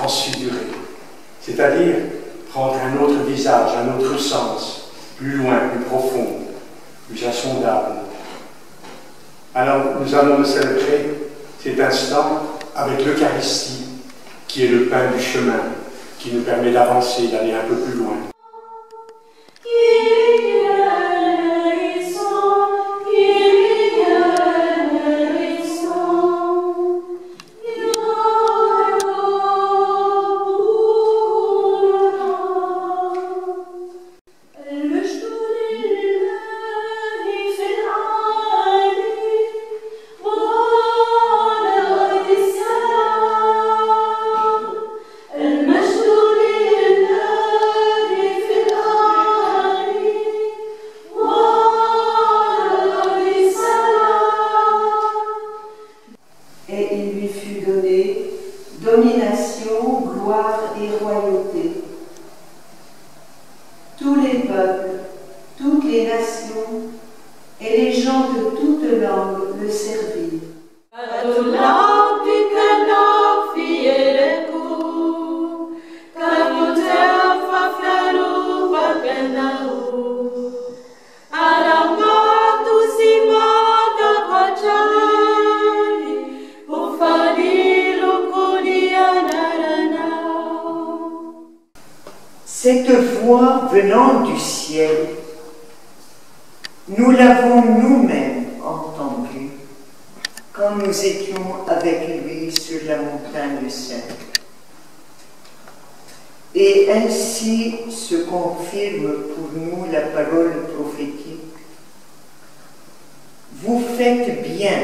transfigurer, c'est-à-dire prendre un autre visage, un autre sens, plus loin, plus profond, plus insondable. Alors nous allons le célébrer cet instant avec l'Eucharistie, qui est le pain du chemin, qui nous permet d'avancer, d'aller un peu plus loin. Domination, gloire et royauté. Tous les peuples, toutes les nations et les gens de toutes langues le servirent. Cette voix venant du ciel, nous l'avons nous-mêmes entendue quand nous étions avec lui sur la montagne sainte. Et ainsi se confirme pour nous la parole prophétique. Vous faites bien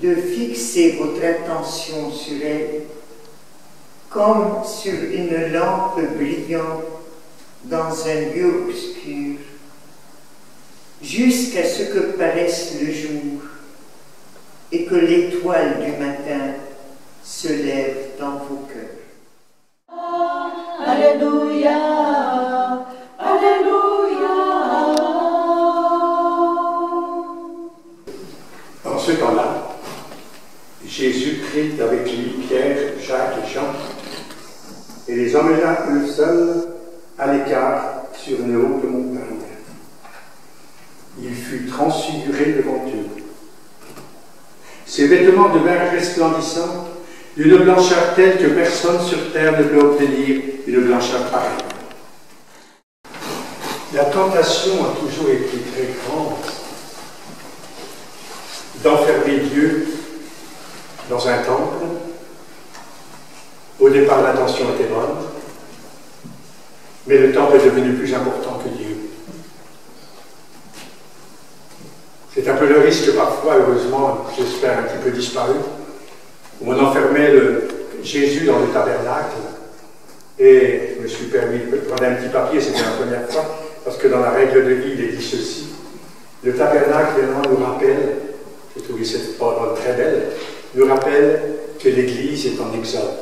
de fixer votre attention sur elle comme sur une lampe brillante dans un lieu obscur, jusqu'à ce que paraisse le jour et que l'étoile du matin se lève dans vos cœurs. Alléluia, Alléluia. En ce temps-là, Jésus prit avec lui Pierre, Jacques et Jean et les emmena eux seuls à l'écart sur une haute montagne. Il fut transfiguré devant eux. Ses vêtements devinrent resplendissants, d'une blancheur telle que personne sur terre ne peut obtenir une blancheur pareille. La tentation a toujours été très grande d'enfermer Dieu dans un temple. Au départ, l'intention était bonne, mais le temple est devenu plus important que Dieu. C'est un peu le risque parfois, heureusement, j'espère, un petit peu disparu, où on enfermait Jésus dans le tabernacle, et je me suis permis de prendre un petit papier, c'était la première fois, parce que dans la règle de vie, il est dit ceci. Le tabernacle, vraiment, nous rappelle, j'ai trouvé cette parole très belle, nous rappelle que l'Église est en exode.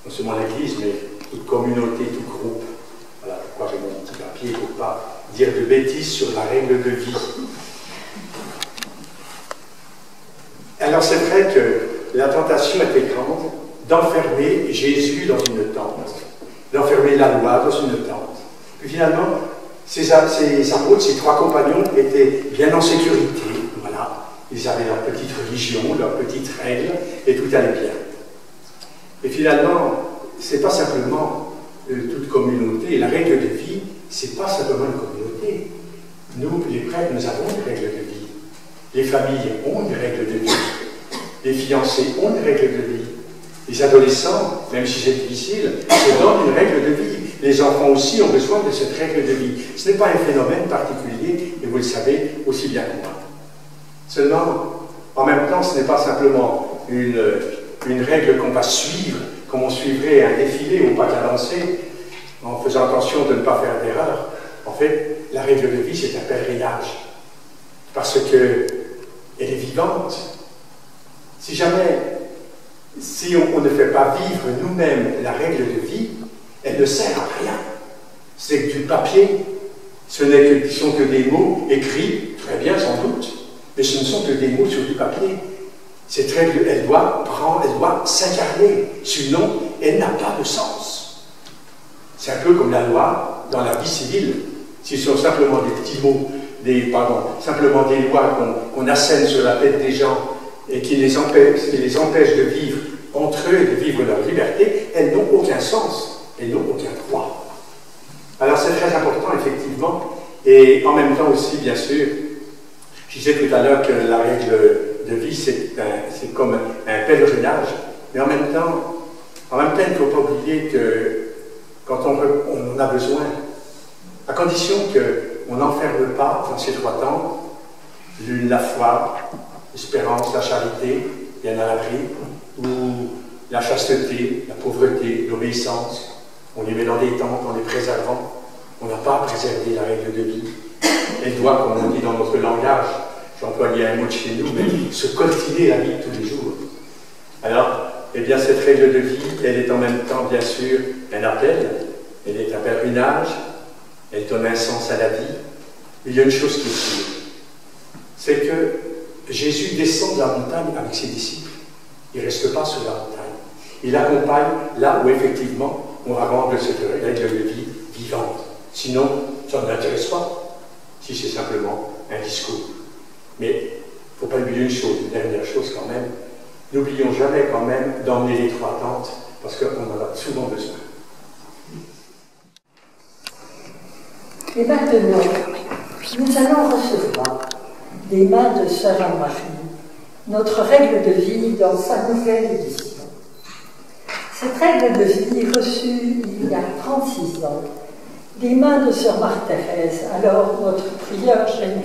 Non seulement l'Église, mais toute communauté, tout groupe. Voilà pourquoi j'ai mon petit papier, pour ne pas dire de bêtises sur la règle de vie. Alors c'est vrai que la tentation était grande d'enfermer Jésus dans une tente, d'enfermer la loi dans une tente. Puis finalement, ces apôtres, ces trois compagnons étaient bien en sécurité. Voilà. Ils avaient leur petite religion, leurs petites règles, et tout allait bien. Et finalement, ce n'est pas simplement toute communauté. La règle de vie, ce n'est pas simplement une communauté. Nous, les prêtres, nous avons une règle de vie. Les familles ont une règle de vie. Les fiancés ont une règle de vie. Les adolescents, même si c'est difficile, se donnent une règle de vie. Les enfants aussi ont besoin de cette règle de vie. Ce n'est pas un phénomène particulier, et vous le savez aussi bien que moi. Seulement, en même temps, ce n'est pas simplement une règle qu'on va suivre, comme on suivrait un défilé ou pas qu'à danser, en faisant attention de ne pas faire d'erreur. En fait, la règle de vie, c'est un pèlerinage. Parce qu'elle est vivante. Si on ne fait pas vivre nous-mêmes la règle de vie, elle ne sert à rien. C'est que du papier. Ce ne sont que des mots écrits, très bien sans doute, mais ce ne sont que des mots sur du papier. Cette règle, elle doit s'incarner. Sinon, elle n'a pas de sens. C'est un peu comme la loi dans la vie civile. Ce sont simplement des petits mots, simplement des lois qu'on assène sur la tête des gens et qui les empêchent de vivre entre eux et de vivre leur liberté, elles n'ont aucun sens, elles n'ont aucun droit. Alors c'est très important, effectivement, et en même temps aussi, bien sûr, je disais tout à l'heure que la règle de vie, c'est comme un pèlerinage, mais en même temps, il ne faut pas oublier que quand on en a besoin, à condition qu'on n'enferme pas dans ces trois temps, la foi, l'espérance, la charité, bien à l'abri, ou la chasteté, la pauvreté, l'obéissance, on les met dans des tentes en les préservant, on n'a pas à préserver la règle de vie. Elle doit, comme on dit dans notre langage, j'employais un mot de chez nous, mais se coltiner la vie tous les jours. Alors, eh bien, cette règle de vie, elle est en même temps, bien sûr, un appel, elle est un pèlerinage, elle donne un sens à la vie. Il y a une chose qui est sûre, c'est que Jésus descend de la montagne avec ses disciples. Il ne reste pas sur la montagne. Il accompagne là où, effectivement, on va rendre cette règle de vie vivante. Sinon, ça ne l'intéresse pas, si c'est simplement un discours. Mais il ne faut pas oublier une chose, une dernière chose quand même. N'oublions jamais quand même d'emmener les trois tentes, parce qu'on en a souvent besoin. Et maintenant, nous allons recevoir des mains de Sœur Anne-Marie notre règle de vie dans sa nouvelle édition. Cette règle de vie reçue il y a 36 ans des mains de Sœur Marie-Thérèse, alors notre prieure générale.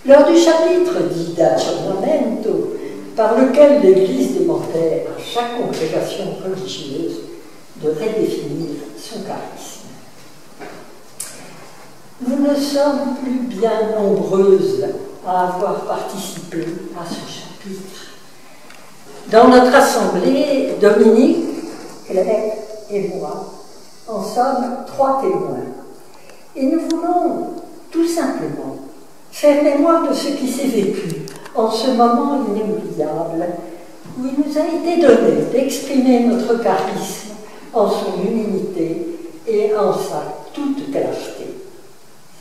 Lors du chapitre dit d'Aggiornamento, par lequel l'Église demandait à chaque congrégation religieuse de redéfinir son charisme. Nous ne sommes plus bien nombreuses à avoir participé à ce chapitre. Dans notre assemblée, Dominique, Claire et moi en sommes 3 témoins. Et nous voulons tout simplement faire mémoire de ce qui s'est vécu en ce moment inoubliable où il nous a été donné d'exprimer notre charisme en son unité et en sa toute clarté.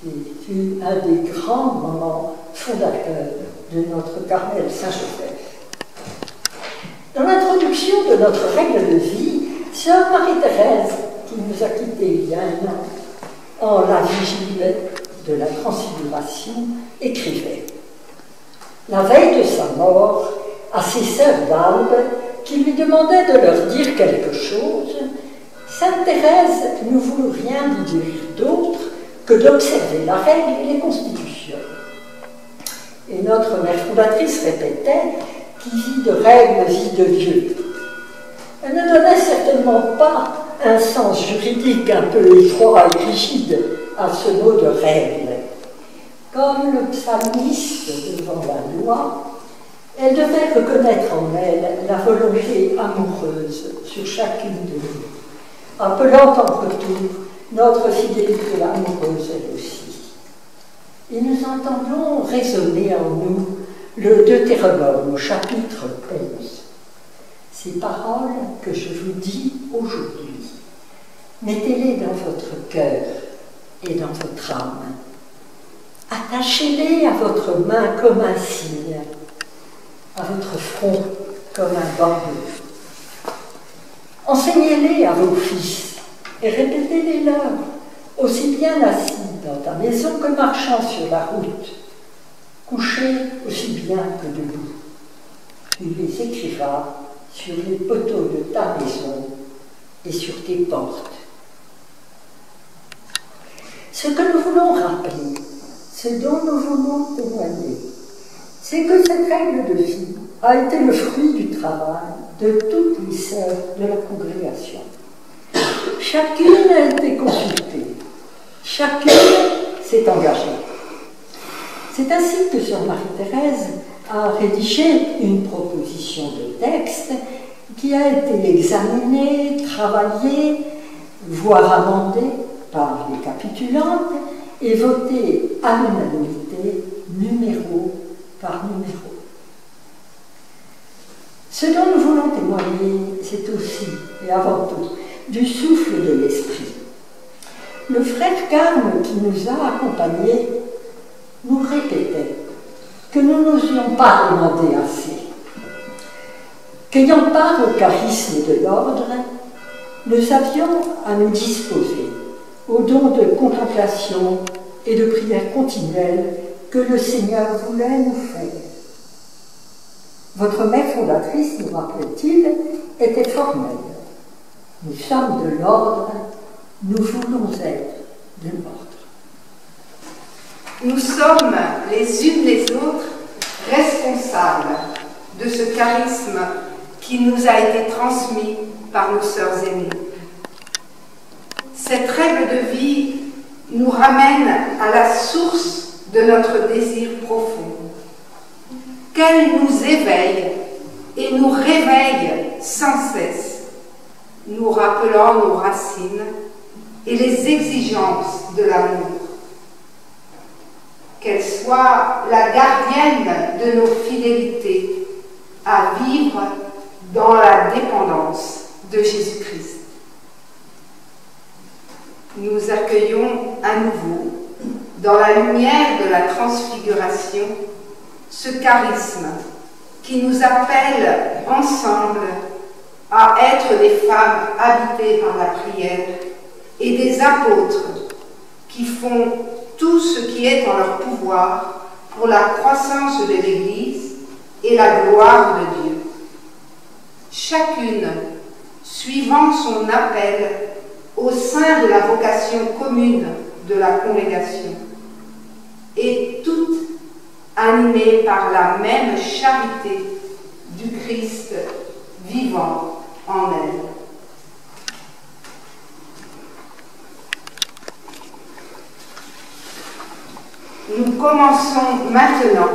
C'est un des grands moments fondateurs de notre Carmel Saint-Joseph. Dans l'introduction de notre règle de vie, Sœur Marie-Thérèse, qui nous a quittés il y a 1 an, en la vigile de la Transfiguration, écrivait « La veille de sa mort, à ses sœurs d'Albe, qui lui demandaient de leur dire quelque chose, Sainte Thérèse ne voulut rien lui dire d'autre que d'observer la règle et les constitutions. Et notre mère fondatrice répétait « Qui vit de règles vit de Dieu ». Elle ne donnait certainement pas un sens juridique un peu étroit et rigide à ce mot de règle. Comme le psalmiste devant la loi, elle devait reconnaître en elle la volonté amoureuse sur chacune de nous, appelant en retour notre fidélité amoureuse elle aussi. Et nous entendons résonner en nous le Deutéronome au chapitre 11. Ces paroles que je vous dis aujourd'hui, mettez-les dans votre cœur et dans votre âme. Attachez-les à votre main comme un signe, à votre front comme un bambou. Enseignez-les à vos fils et répétez-les leur, aussi bien assis dans ta maison que marchant sur la route, couchés aussi bien que debout. Tu les écriras sur les poteaux de ta maison et sur tes portes. Ce que nous voulons rappeler, ce dont nous voulons témoigner, c'est que cette règle de vie a été le fruit du travail de toutes les sœurs de la congrégation. Chacune a été consultée, chacune s'est engagée. C'est ainsi que Sœur Marie-Thérèse a rédigé une proposition de texte qui a été examinée, travaillée, voire amendée par les capitulantes et votée à l'unanimité, numéro par numéro. Ce dont nous voulons témoigner, c'est aussi, et avant tout, du souffle de l'Esprit. Le frère Carme, qui nous a accompagnés, nous répétait que nous n'osions pas demander assez, qu'ayant part au charisme de l'ordre, nous avions à nous disposer au don de contemplation et de prière continuelle que le Seigneur voulait nous faire. Votre mère fondatrice, nous rappelait-il, était formelle. Nous sommes de l'ordre, nous voulons être de l'ordre. Nous sommes les unes les autres responsables de ce charisme qui nous a été transmis par nos sœurs aînées. Cette règle de vie nous ramène à la source de notre désir profond, qu'elle nous éveille et nous réveille sans cesse, nous rappelant nos racines et les exigences de l'amour. Qu'elle soit la gardienne de nos fidélités à vivre dans la dépendance de Jésus-Christ. Nous accueillons à nouveau, dans la lumière de la transfiguration, ce charisme qui nous appelle ensemble à être des femmes habitées par la prière et des apôtres qui font tout ce qui est en leur pouvoir pour la croissance de l'Église et la gloire de Dieu. Chacune suivant son appel au sein de la vocation commune de la congrégation, et toutes animées par la même charité du Christ vivant en elles. Nous commençons maintenant,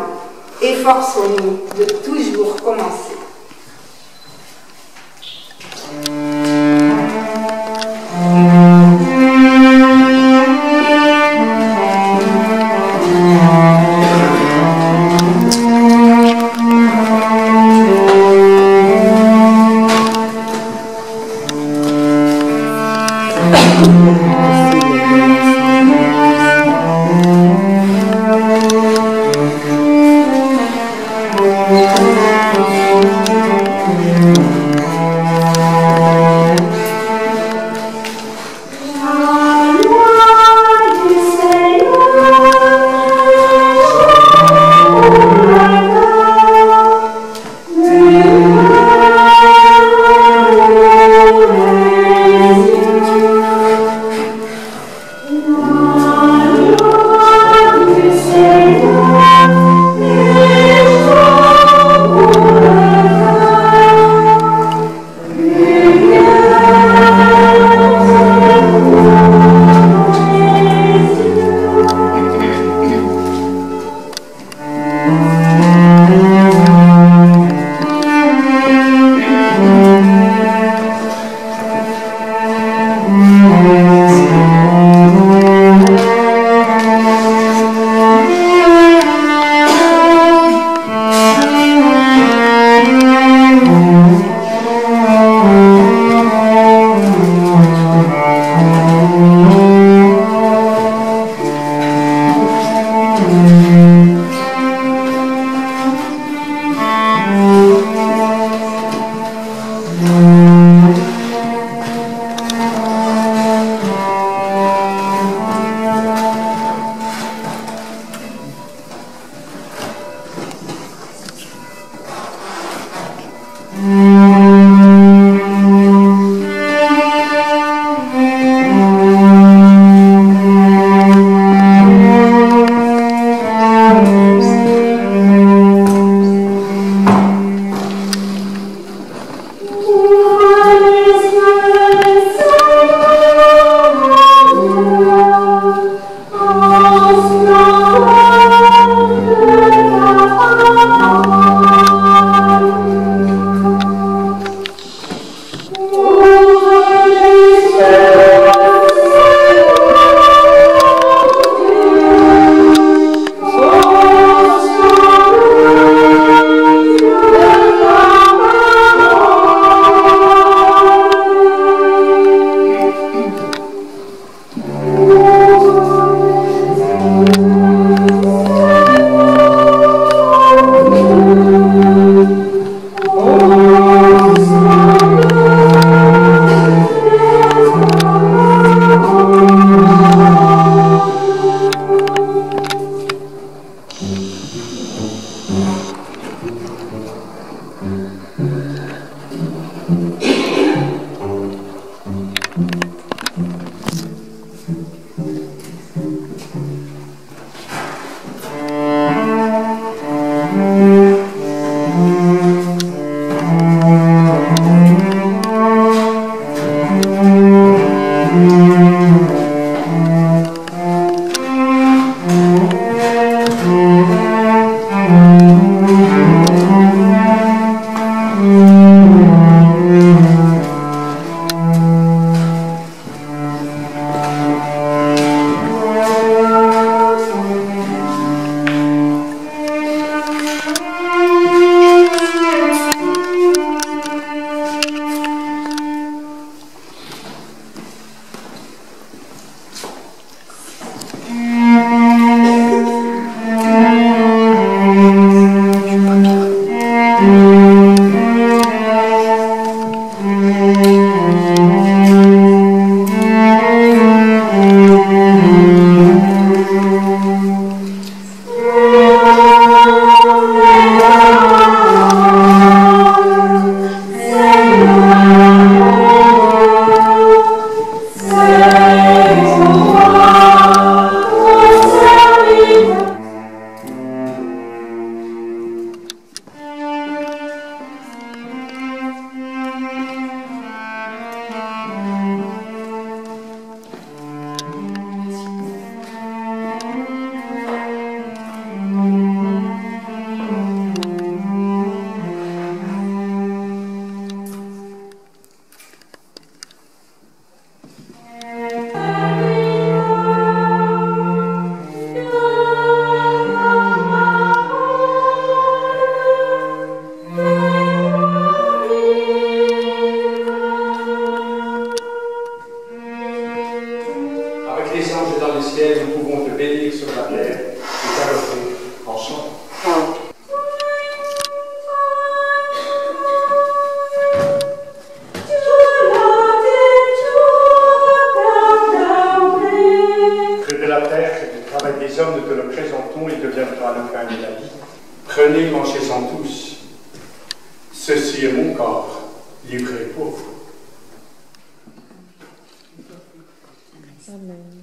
efforçons-nous de toujours commencer. livrés et pauvres. Amen.